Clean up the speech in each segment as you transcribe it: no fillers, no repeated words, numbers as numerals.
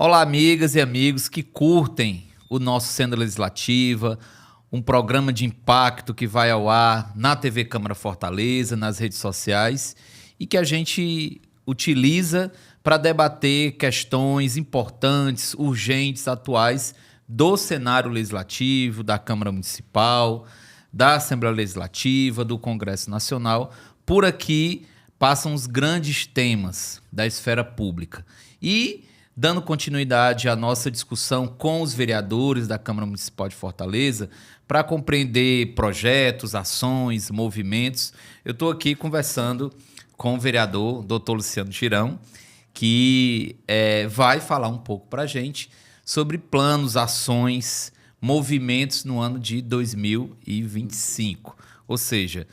Olá, amigas e amigos que curtem o nosso Cena Legislativa, um programa de impacto que vai ao ar na TV Câmara Fortaleza, nas redes sociais e que a gente utiliza para debater questões importantes, urgentes, atuais do cenário legislativo, da Câmara Municipal, da Assembleia Legislativa, do Congresso Nacional. Por aqui passam os grandes temas da esfera pública. E, dando continuidade à nossa discussão com os vereadores da Câmara Municipal de Fortaleza, para compreender projetos, ações, movimentos, eu estou aqui conversando com o vereador Dr. Luciano Girão, que vai falar um pouco para a gente sobre planos, ações, movimentos no ano de 2025. Ou seja,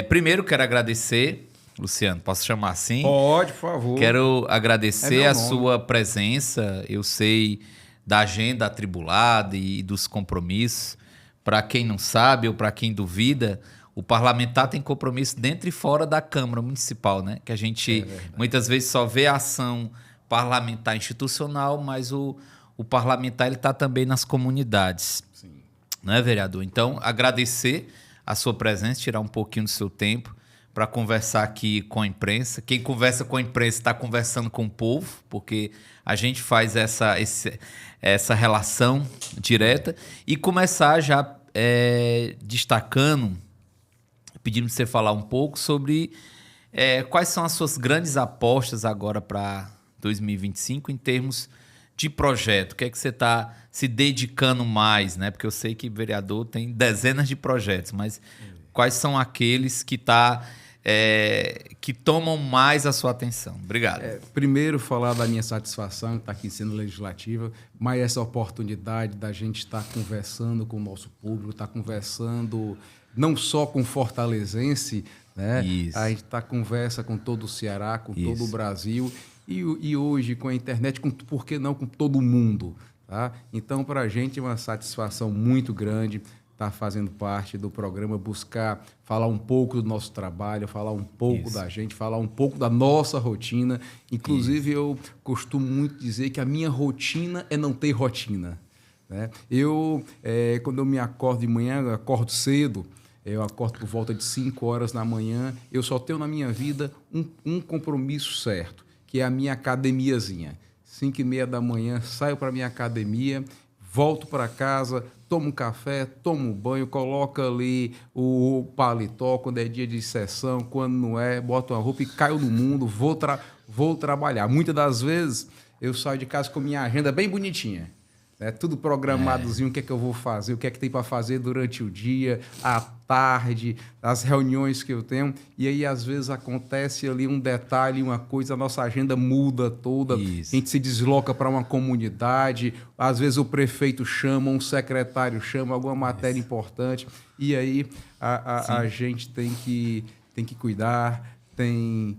primeiro quero agradecer, Luciano, posso chamar assim? Pode, por favor. Quero agradecer a sua presença. Eu sei da agenda atribulada e dos compromissos. Para quem não sabe ou para quem duvida, o parlamentar tem compromisso dentro e fora da Câmara Municipal, né? Que a gente muitas vezes só vê a ação parlamentar institucional, mas o parlamentar ele está também nas comunidades. Sim. Não é, vereador? Então, agradecer a sua presença, tirar um pouquinho do seu tempo para conversar aqui com a imprensa. Quem conversa com a imprensa está conversando com o povo, porque a gente faz essa relação direta. E começar já destacando, pedindo para você falar um pouco sobre quais são as suas grandes apostas agora para 2025 em termos de projeto. O que é que você está se dedicando mais, né? Porque eu sei que vereador tem dezenas de projetos, mas quais são aqueles que que tomam mais a sua atenção? Obrigado. Primeiro, falar da minha satisfação, estar aqui sendo legislativa, mas essa oportunidade da gente estar conversando com o nosso público, estar conversando não só com fortalezense, né? Isso. A gente conversa com todo o Ceará, com todo o Brasil e hoje com a internet, por que não com todo mundo? Tá? Então, para a gente é uma satisfação muito grande estar fazendo parte do programa, buscar falar um pouco do nosso trabalho, falar um pouco da gente, falar um pouco da nossa rotina. Inclusive, eu costumo muito dizer que a minha rotina é não ter rotina, né? Quando eu me acordo de manhã, eu acordo cedo, eu acordo por volta de 5 horas da manhã, eu só tenho na minha vida um compromisso certo, que é a minha academiazinha. 5h30 da manhã, saio para a minha academia, volto para casa, tomo um café, tomo um banho, coloco ali o paletó, quando é dia de sessão, quando não é, boto uma roupa e caio no mundo, vou trabalhar. Muitas das vezes eu saio de casa com minha agenda bem bonitinha, né? Tudo programadozinho, o que é que eu vou fazer, o que é que tem para fazer durante o dia, à tarde, as reuniões que eu tenho. E aí, às vezes, acontece ali um detalhe, uma coisa, a nossa agenda muda toda. Isso. A gente se desloca para uma comunidade, às vezes o prefeito chama, um secretário chama, alguma matéria importante. E aí a gente tem que cuidar, tem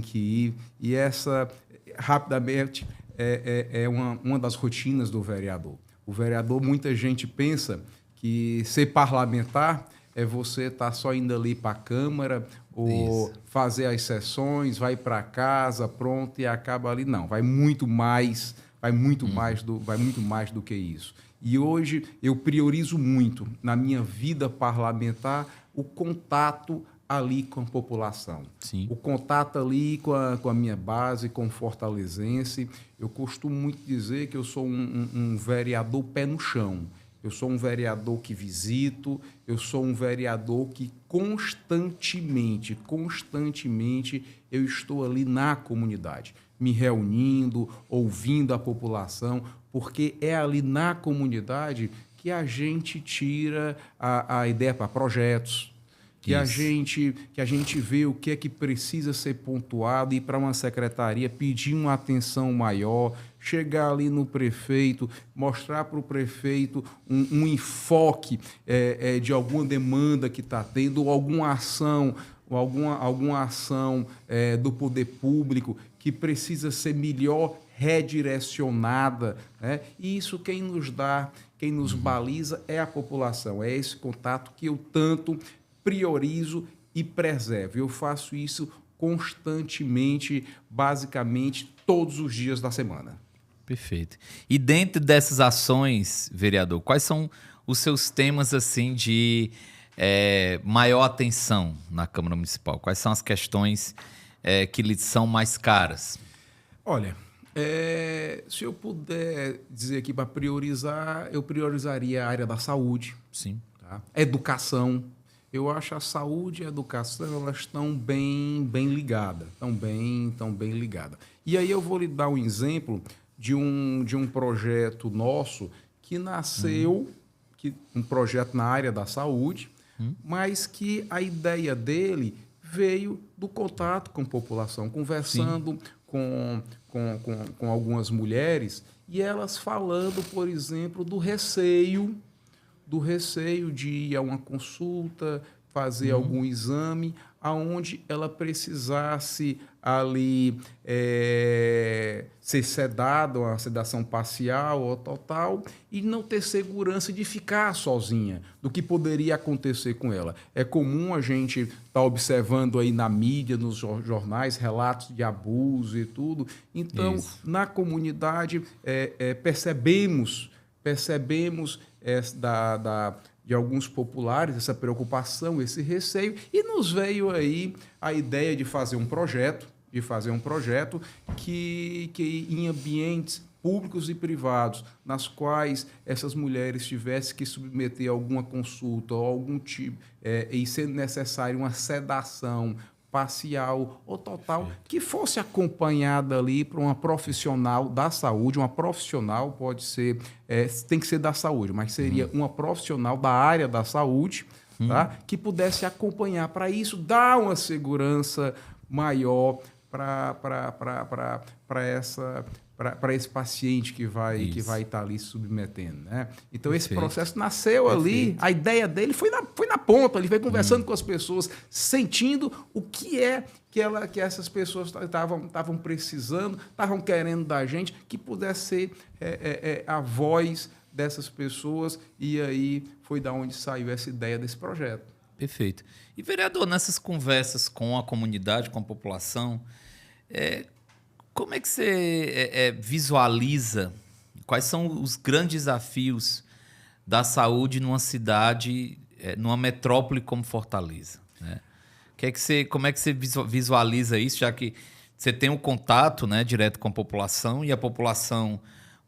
que ir. E essa, rapidamente, é uma das rotinas do vereador. O vereador, muita gente pensa que ser parlamentar é você estar só indo ali para a Câmara ou fazer as sessões, vai para casa, pronto, e acaba ali. Não, vai muito mais do que isso. E hoje eu priorizo muito, na minha vida parlamentar, o contato ali com a população. Sim. O contato ali com a minha base, com o fortalezense. Eu costumo muito dizer que eu sou um vereador pé no chão. Eu sou um vereador que visito, eu sou um vereador que constantemente eu estou ali na comunidade, me reunindo, ouvindo a população, porque é ali na comunidade que a gente tira a ideia para projetos, que a gente vê o que é que precisa ser pontuado, ir para uma secretaria, pedir uma atenção maior, chegar ali no prefeito, mostrar para o prefeito um enfoque de alguma demanda que está tendo, ou alguma ação do poder público que precisa ser melhor redirecionada, né? E isso quem nos baliza é a população, é esse contato que eu tanto priorizo e preservo. Eu faço isso constantemente, basicamente, todos os dias da semana. Perfeito. E dentro dessas ações, vereador, quais são os seus temas assim de maior atenção na Câmara Municipal? Quais são as questões que lhe são mais caras? Olha, se eu puder dizer aqui para priorizar, eu priorizaria a área da saúde. Sim. Tá? Educação. Eu acho a saúde e a educação, elas estão bem ligadas. Estão bem ligadas. E aí eu vou lhe dar um exemplo de um projeto nosso que nasceu, um projeto na área da saúde, mas que a ideia dele veio do contato com a população, conversando com algumas mulheres e elas falando, por exemplo, do receio de ir a uma consulta, fazer algum exame, aonde ela precisasse ali ser sedada, uma sedação parcial ou total, e não ter segurança de ficar sozinha, do que poderia acontecer com ela. É comum a gente estar observando aí na mídia, nos jornais, relatos de abuso e tudo. Então, na comunidade, percebemos de alguns populares essa preocupação, esse receio, e nos veio aí a ideia de fazer um projeto que em ambientes públicos e privados, nas quais essas mulheres tivessem que submeter a alguma consulta ou algum tipo, e sendo necessário uma sedação parcial ou total, que fosse acompanhada ali por uma profissional da saúde. Uma profissional pode ser, tem que ser da saúde, mas seria uma profissional da área da saúde, tá? Que pudesse acompanhar. Para isso, dar uma segurança maior para esse paciente que vai estar ali se submetendo, né? Então, esse processo nasceu ali, a ideia dele foi na ponta, ele veio conversando com as pessoas, sentindo o que que essas pessoas estavam precisando, estavam querendo da gente, que pudesse ser a voz dessas pessoas, e aí foi da onde saiu essa ideia desse projeto. Perfeito. E, vereador, nessas conversas com a comunidade, com a população, como é que você visualiza quais são os grandes desafios da saúde numa cidade, numa metrópole como Fortaleza, né? Como é que você visualiza isso, já que você tem um contato, né, direto com a população, e a população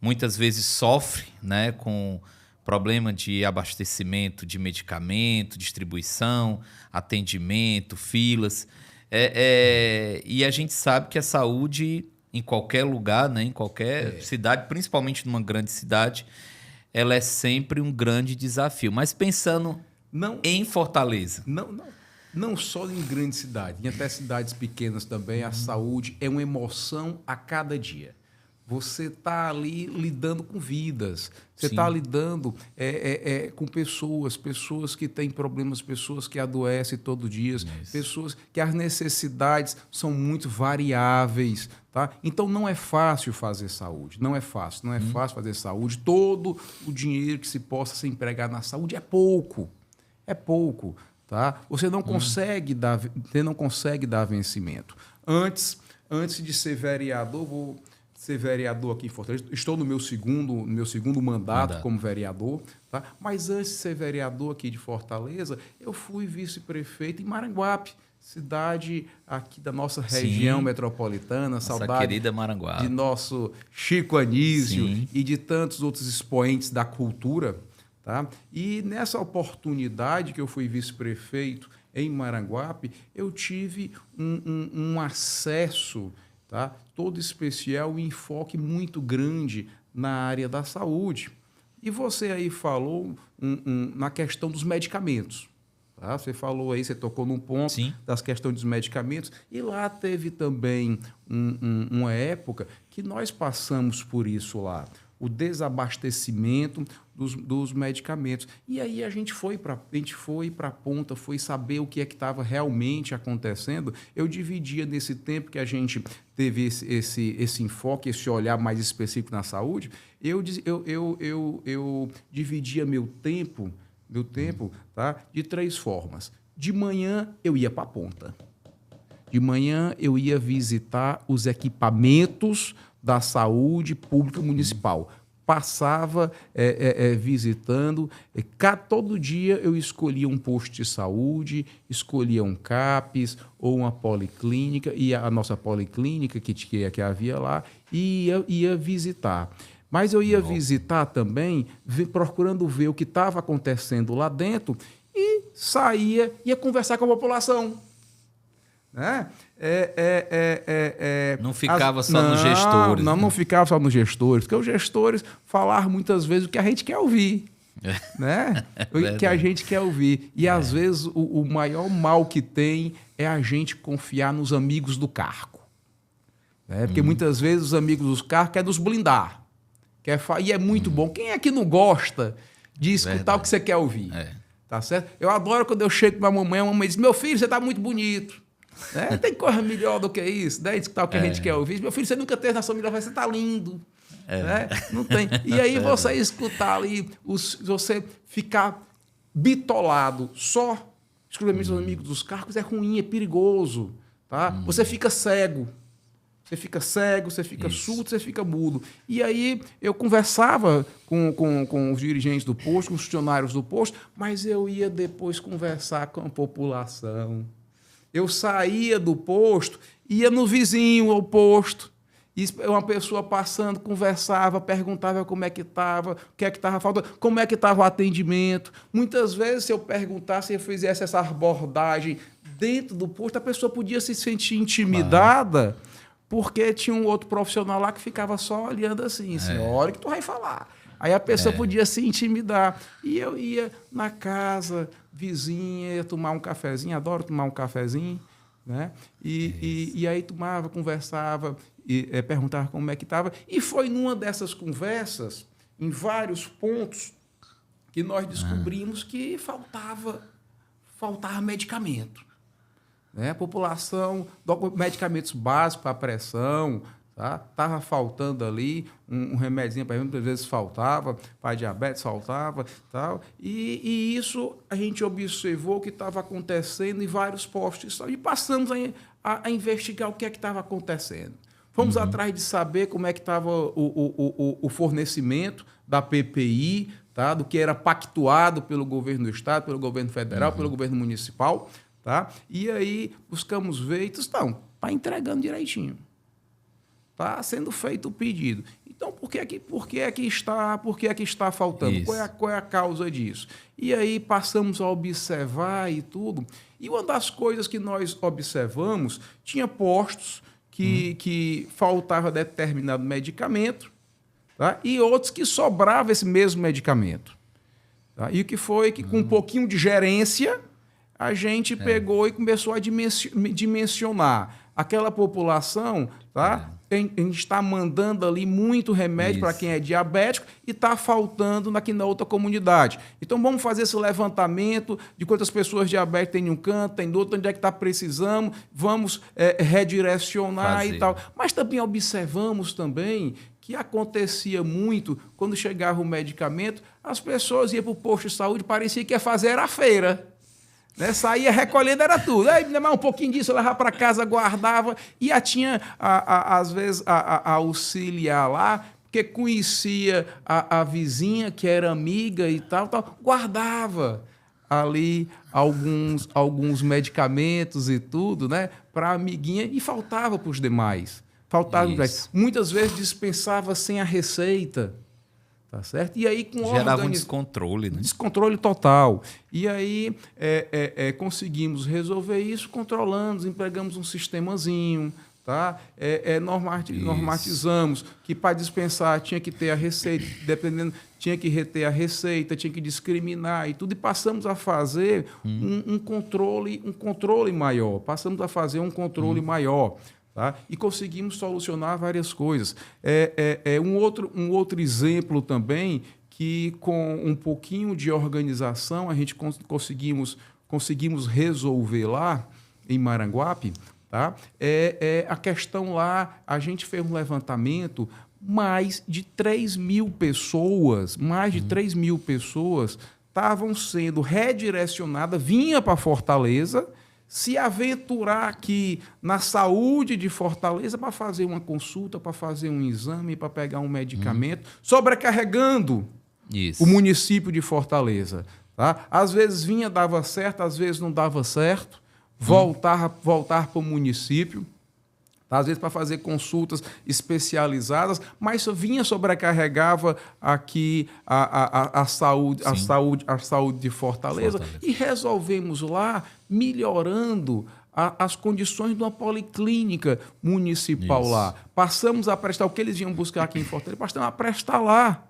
muitas vezes sofre, né, com problema de abastecimento de medicamento, distribuição, atendimento, filas. E a gente sabe que a saúde, em qualquer lugar, né, em qualquer cidade, principalmente numa grande cidade, ela é sempre um grande desafio. Mas pensando em Fortaleza. Não só em grandes cidades, em até cidades pequenas também, a saúde é uma emoção a cada dia. Você está ali lidando com vidas, você está lidando com pessoas que têm problemas, pessoas que adoecem todo dia, pessoas que as necessidades são muito variáveis. Tá? Então, não é fácil fazer saúde, não é fácil fazer saúde. Todo o dinheiro que se possa se empregar na saúde é pouco. Tá? Você não consegue dar vencimento. Antes de ser vereador, vou ser vereador aqui em Fortaleza. Estou no meu segundo mandato como vereador, tá? Mas antes de ser vereador aqui de Fortaleza, eu fui vice-prefeito em Maranguape, cidade aqui da nossa região metropolitana. Nossa saudade querida Maranguape. De nosso Chico Anísio e de tantos outros expoentes da cultura. Tá? E nessa oportunidade que eu fui vice-prefeito em Maranguape, eu tive um acesso, tá, todo especial, um enfoque muito grande na área da saúde. E você aí falou na questão dos medicamentos. Tá? Você falou aí, você tocou num ponto das questões dos medicamentos, e lá teve também uma época que nós passamos por isso lá. O desabastecimento dos medicamentos. E aí a gente foi para a ponta, foi saber o que é que estava realmente acontecendo. Eu dividia nesse tempo que a gente teve esse enfoque, esse olhar mais específico na saúde, eu dividia meu tempo, tá, de 3 formas. De manhã eu ia para a ponta. De manhã eu ia visitar os equipamentos da saúde pública municipal. Passava visitando. Todo dia eu escolhia um posto de saúde, escolhia um CAPS ou uma policlínica, e a nossa policlínica que havia lá, e ia visitar. Mas eu ia visitar também, procurando ver o que estava acontecendo lá dentro, e ia conversar com a população. Né? Não ficava só nos gestores. Não ficava só nos gestores, porque os gestores falaram muitas vezes o que a gente quer ouvir. Né? O que a gente quer ouvir. E, às vezes, o maior mal que tem é a gente confiar nos amigos do cargo. Né? Porque, muitas vezes, os amigos dos cargos querem nos blindar. E é muito bom. Quem é que não gosta de escutar o que você quer ouvir? Tá certo? Eu adoro quando eu chego para a mamãe diz: meu filho, você está muito bonito. Tem coisa melhor do que isso, né? Escutar o que a gente quer ouvir. Meu filho, você nunca teve na sua melhor, você está lindo. Né? Não tem. E aí você escutar ali, você ficar bitolado só exclusivamente os amigos dos cargos é ruim, é perigoso. Tá? Você fica cego. Você fica cego, você fica surdo, você fica mudo. E aí eu conversava com os dirigentes do posto, com os funcionários do posto, mas eu ia depois conversar com a população. Eu saía do posto, ia no vizinho ao posto, e uma pessoa passando, conversava, perguntava como é que estava, o que é que estava faltando, como é que estava o atendimento. Muitas vezes, se eu perguntasse, se eu fizesse essa abordagem dentro do posto, a pessoa podia se sentir intimidada, porque tinha um outro profissional lá que ficava só olhando assim, olha o que tu vai falar. Aí a pessoa podia se intimidar. E eu ia na casa vizinha, ia tomar um cafezinho, adoro tomar um cafezinho, né? E aí tomava, conversava, perguntava como é que estava. E foi numa dessas conversas, em vários pontos, que nós descobrimos que faltava medicamento. Né? A população, medicamentos básicos para a pressão, estava faltando ali, um remedinho para muitas vezes faltava, para diabetes faltava, tal. E isso a gente observou que estava acontecendo em vários postos e passamos a investigar o que é que estava acontecendo. Fomos atrás de saber como é que estava o fornecimento da PPI, tá? Do que era pactuado pelo governo do Estado, pelo governo federal, pelo governo municipal. Tá? E aí buscamos ver, está entregando direitinho. Está sendo feito o pedido. Então, por que é que está faltando? Qual é a causa disso? E aí passamos a observar e tudo. E uma das coisas que nós observamos, tinha postos que faltava determinado medicamento, tá? E outros que sobrava esse mesmo medicamento. Tá? E o que foi que, com um pouquinho de gerência, a gente pegou e começou a dimensionar aquela população, tá? A gente está mandando ali muito remédio para quem é diabético e está faltando aqui na outra comunidade. Então, vamos fazer esse levantamento de quantas pessoas diabéticas tem em um canto, tem no outro, onde é que está precisando, vamos redirecionar e tal. Mas também observamos também que acontecia muito, quando chegava o medicamento, as pessoas iam para o posto de saúde, parecia que ia fazer a feira. Né? Saía recolhendo, era tudo. Aí, um pouquinho disso, eu levava para casa, guardava. E tinha, às vezes, a auxiliar lá, porque conhecia a vizinha, que era amiga e tal, guardava ali alguns medicamentos e tudo, né, para a amiguinha, e faltava para os demais. Muitas vezes dispensava sem a receita. Tá certo? E aí, gerava um descontrole, né? Descontrole total. E aí conseguimos resolver isso controlando, empregamos um sistemazinho, tá? Normatizamos que para dispensar tinha que ter a receita, dependendo, tinha que reter a receita, tinha que discriminar e tudo, e passamos a fazer um controle maior. Passamos a fazer um controle maior. Tá? E conseguimos solucionar várias coisas. Um outro exemplo também, que com um pouquinho de organização a gente conseguimos resolver lá em Maranguape, tá? A questão lá, a gente fez um levantamento, mais de 3 mil pessoas estavam sendo redirecionadas, vinha para Fortaleza, se aventurar aqui na saúde de Fortaleza para fazer uma consulta, para fazer um exame, para pegar um medicamento, sobrecarregando o município de Fortaleza. Tá? Às vezes vinha, dava certo, às vezes não dava certo, voltar para o município, às vezes para fazer consultas especializadas, mas vinha, sobrecarregava aqui a saúde de Fortaleza. E resolvemos lá, melhorando as condições de uma policlínica municipal lá. Passamos a prestar o que eles iam buscar aqui em Fortaleza, passamos a prestar lá.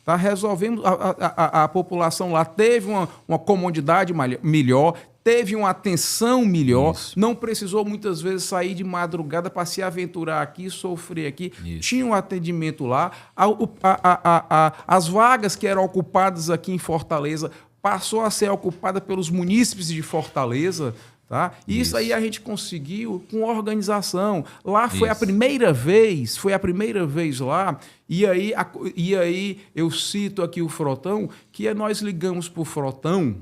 Tá? Resolvemos, a população lá teve uma comodidade melhor, teve uma atenção melhor, não precisou muitas vezes sair de madrugada para se aventurar aqui, sofrer aqui. Tinha um atendimento lá. As vagas que eram ocupadas aqui em Fortaleza passou a ser ocupada pelos munícipes de Fortaleza. Tá? E isso aí a gente conseguiu com organização. Lá foi a primeira vez, lá, e aí eu cito aqui o Frotão, que nós ligamos para o Frotão,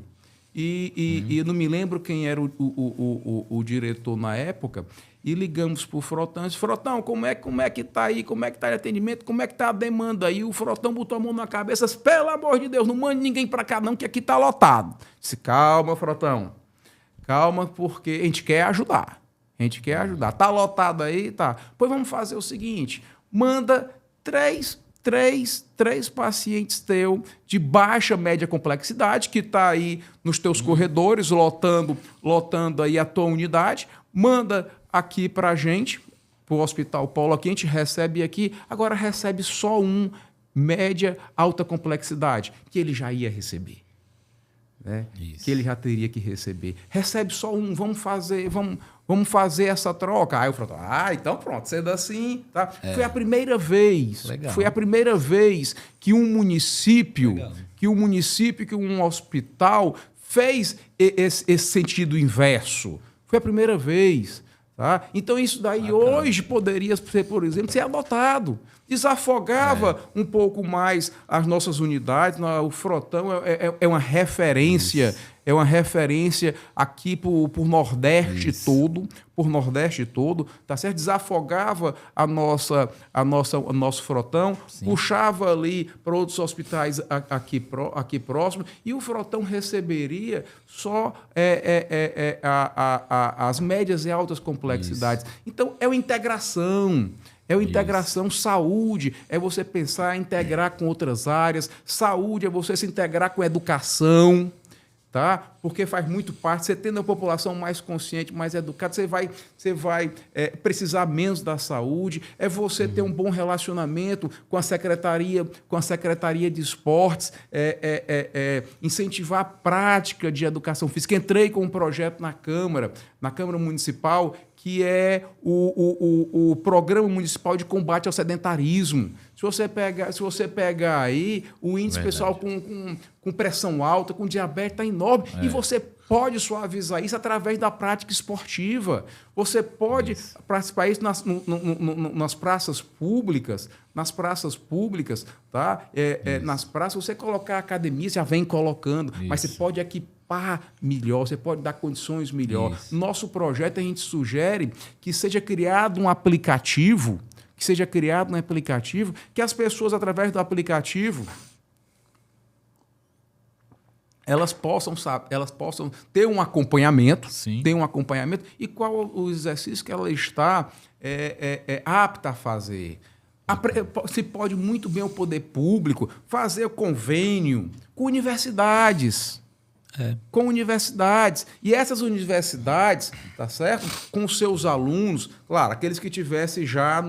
e eu não me lembro quem era o diretor na época, e ligamos para o Frotão, e disse, Frotão, como é que está aí, como é que está o atendimento, como é que está a demanda aí? O Frotão botou a mão na cabeça, disse, pelo amor de Deus, não mande ninguém para cá não, que aqui está lotado. Disse, calma, Frotão. Calma, porque a gente quer ajudar. Tá lotado aí? Tá. Pois vamos fazer o seguinte, manda três pacientes teus de baixa, média complexidade, que está aí nos teus corredores, lotando aí a tua unidade, manda aqui para a gente, para o Hospital Polo aqui, a gente recebe aqui, agora recebe só um, média, alta complexidade, que ele já ia receber. Né? Que ele já teria que receber. Recebe só um, vamos fazer essa troca. Aí eu falo, então pronto, sendo assim, tá? Foi a primeira vez, que um município, que um hospital fez esse sentido inverso. Foi a primeira vez. Tá? Então isso daí hoje poderia ser, por exemplo, ser adotado. Desafogava um pouco mais as nossas unidades. O Frotão é uma referência, aqui por Nordeste todo, tá certo? Desafogava o nosso Frotão, puxava ali para outros hospitais aqui próximo, e o Frotão receberia só as médias e altas complexidades. Então, é uma integração. Saúde é você pensar em integrar com outras áreas, saúde é você se integrar com educação, tá? Porque faz muito parte, você tendo a população mais consciente, mais educada, você vai precisar menos da saúde, é você ter um bom relacionamento com a Secretaria de Esportes, incentivar a prática de educação física. Entrei com um projeto na Câmara Municipal, que é o Programa Municipal de Combate ao Sedentarismo. Se você pegar aí, o índice pessoal com pressão alta, com diabetes, está enorme. E você pode suavizar isso através da prática esportiva. Você pode participar disso nas praças públicas, tá? Nas praças, você colocar a academia, já vem colocando, mas você pode equipar melhor, você pode dar condições melhor. Nosso projeto, a gente sugere que seja criado um aplicativo, que as pessoas, através do aplicativo, elas possam ter um acompanhamento, e qual o exercício que ela está apta a fazer. Se pode muito bem o poder público fazer convênio com universidades. E essas universidades, tá certo? Com seus alunos, claro, aqueles que tivessem já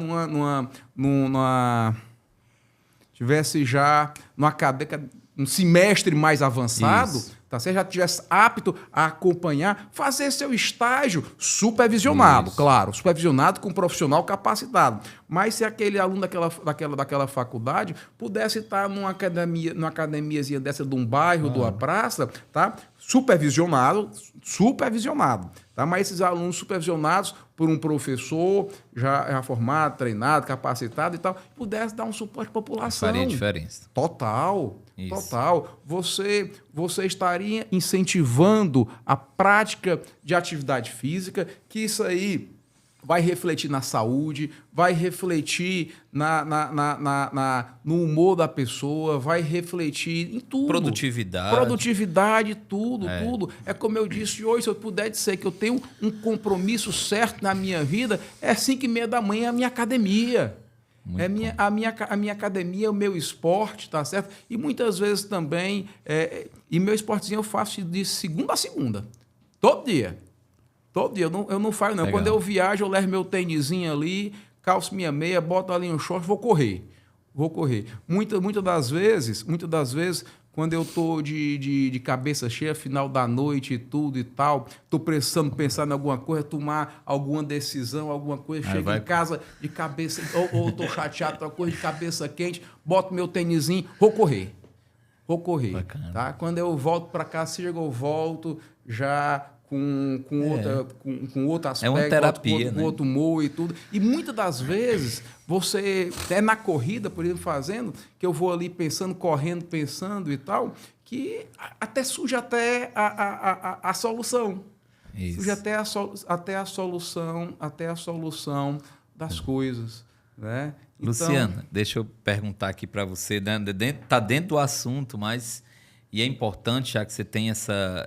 um semestre mais avançado, tá certo? Já tivesse apto a acompanhar, fazer seu estágio supervisionado, claro, supervisionado com um profissional capacitado. Mas se aquele aluno daquela faculdade pudesse estar numa academiazinha dessa de um bairro, de uma praça, tá? supervisionado, tá? Mas esses alunos supervisionados por um professor já formado, treinado, capacitado e tal, pudesse dar um suporte à população. Faria diferença. Total. Você estaria incentivando a prática de atividade física, que isso aí vai refletir na saúde, vai refletir no humor da pessoa, vai refletir em tudo. Produtividade, tudo. É como eu disse hoje, se eu puder dizer que eu tenho um compromisso certo na minha vida, é 5h30 da manhã a minha academia. A minha academia, o meu esporte, tá certo? E muitas vezes também, e meu esportezinho eu faço de segunda a segunda, todo dia. Todo dia, eu não falho, não. Legal. Quando eu viajo, eu levo meu tênisinho ali, calço minha meia, boto ali um short, vou correr. Muitas das vezes, quando eu tô de cabeça cheia, final da noite e tudo e tal, tô precisando pensar em alguma coisa, tomar alguma decisão, alguma coisa, chego em casa de cabeça, ou tô chateado, tô coisa de cabeça quente, boto meu tênisinho, vou correr. Tá? Quando eu volto para casa, eu volto já com outro aspecto, uma terapia, com outro humor e tudo. E muitas das vezes, você, na corrida, por exemplo, fazendo, que eu vou ali pensando, correndo, pensando e tal, que até surge até a solução. Isso. Surge até a solução das coisas. Né? Então, Luciana, deixa eu perguntar aqui para você, né? Tá dentro do assunto, mas... E é importante, já que você tem essa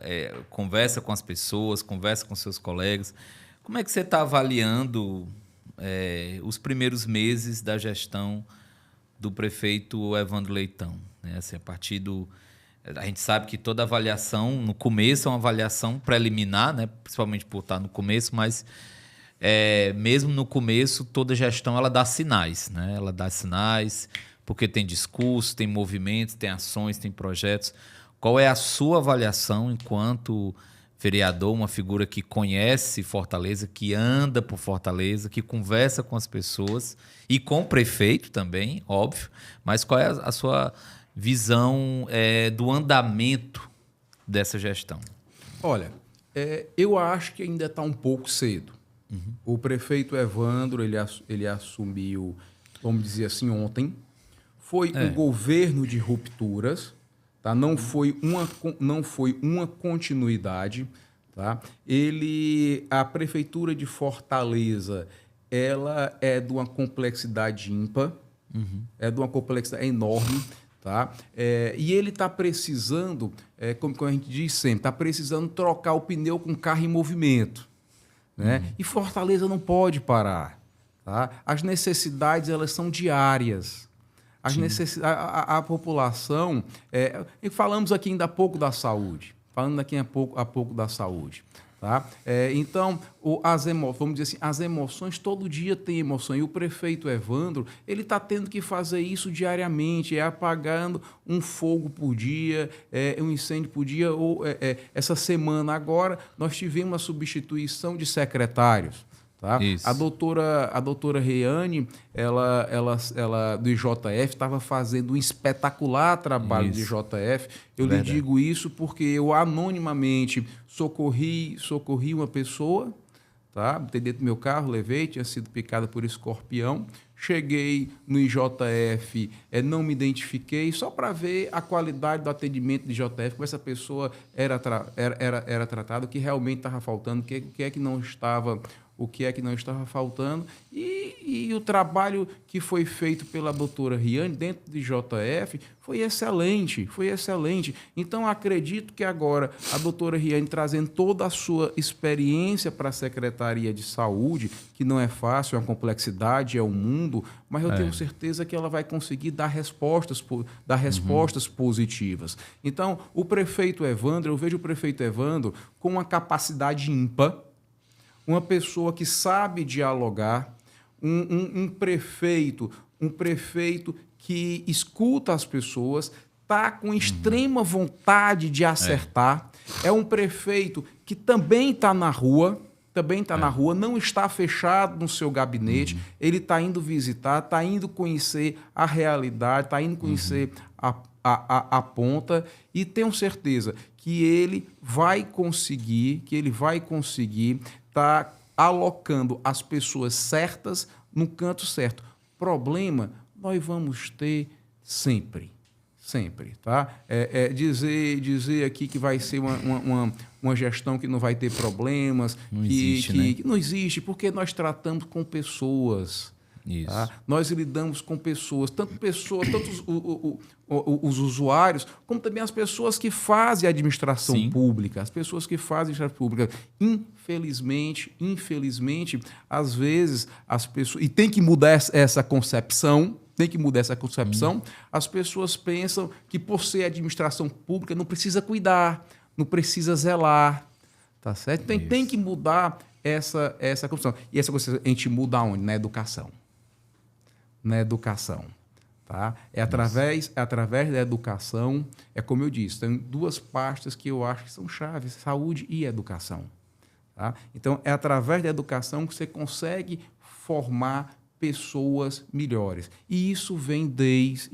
conversa com as pessoas, conversa com seus colegas, como é que você está avaliando os primeiros meses da gestão do prefeito Evandro Leitão? Né? Assim, a gente sabe que toda avaliação, no começo, é uma avaliação preliminar, né? Principalmente por estar no começo, mas mesmo no começo, toda gestão ela dá sinais, né? Ela dá sinais, porque tem discurso, tem movimentos, tem ações, tem projetos. Qual é a sua avaliação enquanto vereador, uma figura que conhece Fortaleza, que anda por Fortaleza, que conversa com as pessoas e com o prefeito também, óbvio, mas qual é a sua visão do andamento dessa gestão? Olha, eu acho que ainda está um pouco cedo. Uhum. O prefeito Evandro, ele assumiu, vamos dizer assim, ontem. Foi um governo de rupturas, tá? Não foi uma continuidade. Tá? A Prefeitura de Fortaleza, ela é de uma complexidade ímpar, é de uma complexidade enorme. Tá? E ele está precisando, como a gente diz sempre, está precisando trocar o pneu com carro em movimento. Né? E Fortaleza não pode parar. Tá? As necessidades elas são diárias. A população... e falamos aqui ainda há pouco da saúde. Há pouco da saúde. Tá? Então, vamos dizer assim, as emoções, todo dia tem emoção. E o prefeito Evandro, ele está tendo que fazer isso diariamente, apagando um fogo por dia, um incêndio por dia. Essa semana agora, nós tivemos a substituição de secretários. Tá? A doutora Reane, ela do IJF, estava fazendo um espetacular trabalho de IJF. Eu lhe digo isso porque eu anonimamente socorri uma pessoa, tá? Botei dentro do meu carro, levei, tinha sido picada por escorpião. Cheguei no IJF, não me identifiquei, só para ver a qualidade do atendimento do IJF, como essa pessoa era tratada, o que realmente estava faltando, o que é que não estava faltando, e o trabalho que foi feito pela doutora Riane dentro do IJF foi excelente. Então, acredito que agora a doutora Riane, trazendo toda a sua experiência para a Secretaria de Saúde, que não é fácil, é uma complexidade, é um mundo, mas eu tenho certeza que ela vai conseguir dar respostas positivas. Então, eu vejo o prefeito Evandro com uma capacidade ímpar, uma pessoa que sabe dialogar, um prefeito que escuta as pessoas, está com extrema vontade de acertar. É um prefeito que também está na rua, não está fechado no seu gabinete, ele está indo visitar, está indo conhecer a realidade, está indo conhecer aponta, e tenho certeza que ele vai conseguir estar alocando as pessoas certas no canto certo. Problema nós vamos ter sempre. Sempre, tá? Dizer aqui que vai ser uma gestão que não vai ter problemas, não existe, né? que não existe, porque nós tratamos com pessoas. Isso. Tá? Nós lidamos com pessoas, tanto os usuários, como também as pessoas que fazem a administração Sim. pública. As pessoas que fazem a administração pública. Infelizmente, às vezes, as pessoas... E tem que mudar essa concepção. As pessoas pensam que, por ser administração pública, não precisa cuidar, não precisa zelar. Tá certo? Então, tem que mudar essa concepção. E essa concepção a gente muda onde? Na educação. Tá? É através da educação, como eu disse, tem duas pastas que eu acho que são chaves: saúde e educação. Tá? Então, é através da educação que você consegue formar pessoas melhores. E isso vem desde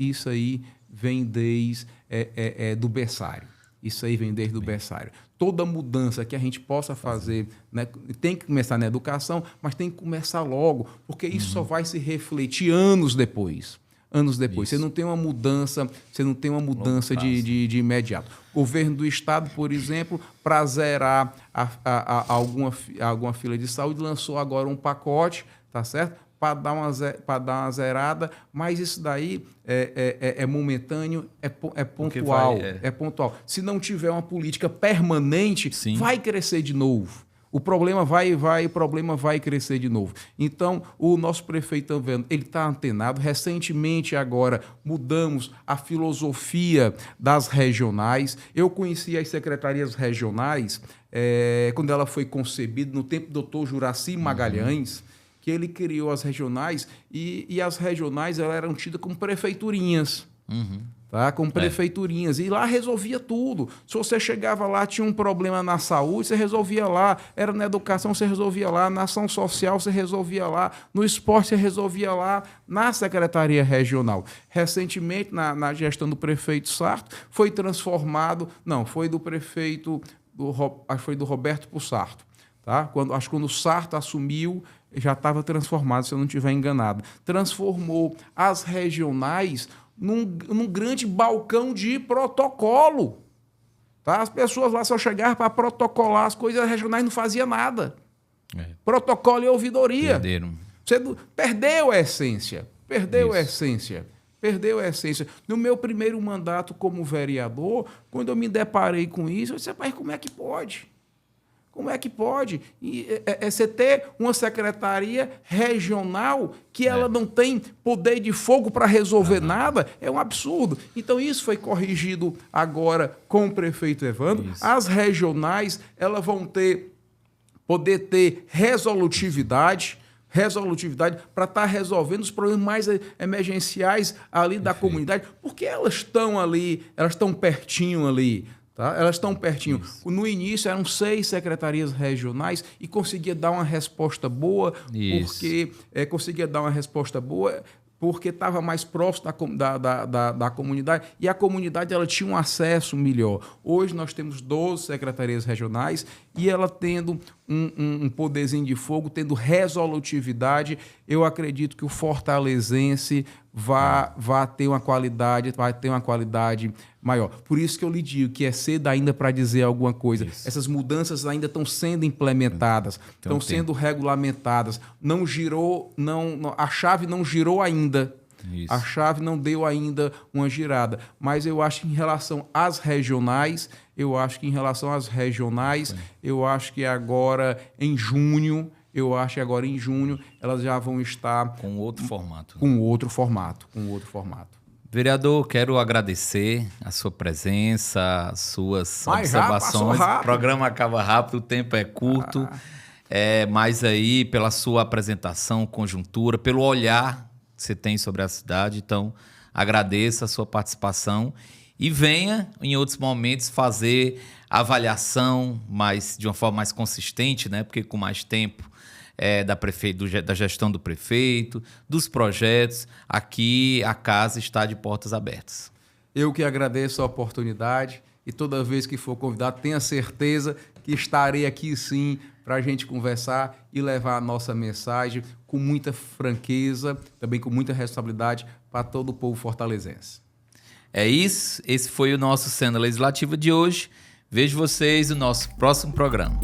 do berçário. Isso aí vem desde o berçário. Toda mudança que a gente possa fazer, né, tem que começar na educação, mas tem que começar logo, porque isso só vai se refletir anos depois. Você não tem uma mudança, de imediato. O governo do estado, por exemplo, para zerar alguma fila de saúde, lançou agora um pacote, tá certo? Para dar uma zerada, mas isso daí é momentâneo, é pontual. É pontual. Se não tiver uma política permanente, Sim, vai crescer de novo. O problema vai crescer de novo. Então, o nosso prefeito também, ele está antenado. Recentemente, agora, mudamos a filosofia das regionais. Eu conheci as secretarias regionais quando ela foi concebida, no tempo do Dr. Juraci Magalhães, que ele criou as regionais, e as regionais elas eram tidas como prefeiturinhas. Tá? Como prefeiturinhas. E lá resolvia tudo. Se você chegava lá, tinha um problema na saúde, você resolvia lá. Era na educação, você resolvia lá. Na ação social, você resolvia lá. No esporte, você resolvia lá. Na Secretaria Regional. Recentemente, na gestão do prefeito Sarto, foi transformado... Não, foi do prefeito... Acho que foi do Roberto Pussarto. Tá? Quando o Sarto assumiu, já estava transformado, se eu não estiver enganado. Transformou as regionais num grande balcão de protocolo. Tá? As pessoas lá só chegavam para protocolar as coisas, as regionais não faziam nada. Protocolo e ouvidoria. Você perdeu a essência. Perdeu a essência. No meu primeiro mandato como vereador, quando eu me deparei com isso, eu disse: mas como é que pode? Como é que pode? Você ter uma secretaria regional que ela não tem poder de fogo para resolver nada? É um absurdo. Então, isso foi corrigido agora com o prefeito Evandro. Isso. As regionais elas vão poder ter resolutividade para estar resolvendo os problemas mais emergenciais ali da comunidade, porque elas estão ali, elas estão pertinho ali. Tá? Elas estão pertinho. Isso. No início eram 6 secretarias regionais e conseguia dar uma resposta boa, porque estava mais próximo da comunidade, e a comunidade ela tinha um acesso melhor. Hoje nós temos 12 secretarias regionais e ela tendo um poderzinho de fogo, tendo resolutividade, eu acredito que o fortalezense vai ter uma qualidade maior. Por isso que eu lhe digo que é cedo ainda para dizer alguma coisa. Isso. Essas mudanças ainda estão sendo implementadas, estão sendo regulamentadas. A chave não girou ainda. Isso. A chave não deu ainda uma girada. Mas eu acho que em relação às regionais, eu acho que agora em junho, elas já vão estar com outro formato. Com outro formato. Vereador, quero agradecer a sua presença, as suas observações. O programa acaba rápido, o tempo é curto. Mas aí, pela sua apresentação, conjuntura, pelo olhar que você tem sobre a cidade, então agradeço a sua participação e venha em outros momentos fazer avaliação de uma forma mais consistente, né? Porque com mais tempo da gestão do prefeito, dos projetos, aqui a casa está de portas abertas. Eu que agradeço a oportunidade e toda vez que for convidado, tenha certeza que estarei aqui sim para a gente conversar e levar a nossa mensagem com muita franqueza, também com muita responsabilidade para todo o povo fortalezense. É isso, esse foi o nosso Cena Legislativa de hoje. Vejo vocês no nosso próximo programa.